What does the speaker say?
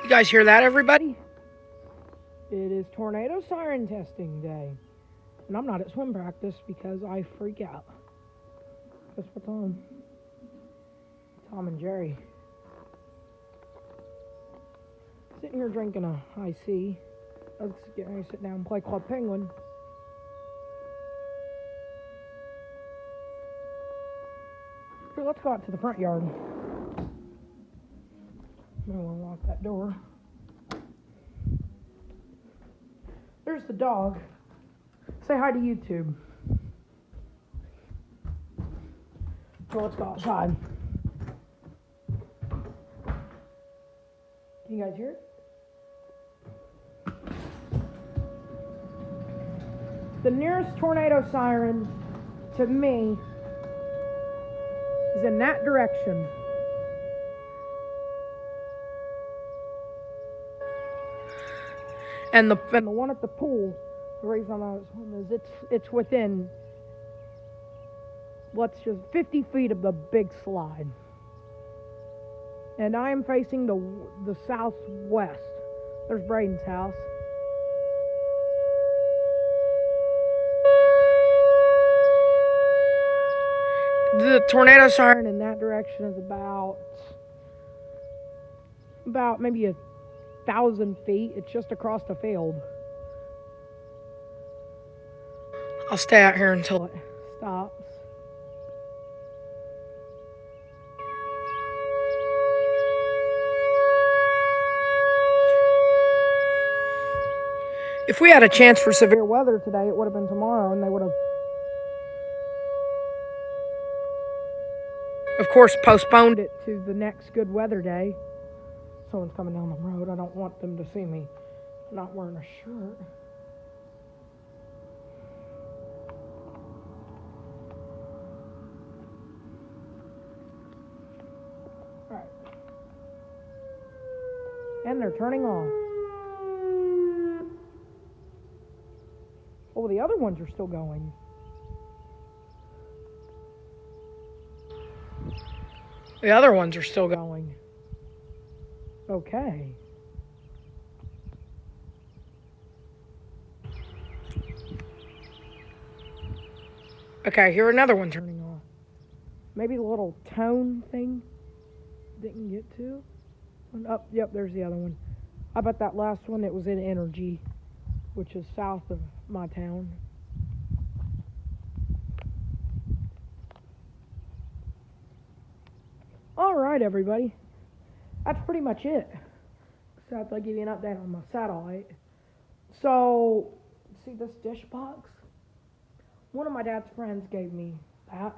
You guys hear that, everybody? It is tornado siren testing day. And I'm not at swim practice because I freak out. Guess what's on? Tom and Jerry. Sitting here drinking a high C. Let's get ready to sit down and play Club Penguin. Here, let's go out to the front yard. I'm gonna lock that door. There's the dog. Say hi to YouTube. So let's go outside. Can you guys hear it? The nearest tornado siren to me is in that direction. And the one at the pool, the reason I'm not is it's within, let's just 50 feet of the big slide. And I am facing the southwest. There's Braden's house. The tornado siren in that direction is about maybe 1,000 feet. It's just across the field. I'll stay out here until it stops. If we had a chance for severe weather today, it would have been tomorrow, and they would have, of course, postponed it to the next good weather day. Someone's coming down the road. I don't want them to see me not wearing a shirt. All right. And they're turning off. Oh, the other ones are still going. The other ones are still going. Okay. Okay, here another one turning off. Maybe the little tone thing didn't get to. Oh, yep, there's the other one. I bet that last one, it was in Energy, which is south of my town. All right, everybody. That's pretty much it. Except I'll give you an update on my satellite. So, see this dish box? One of my dad's friends gave me that.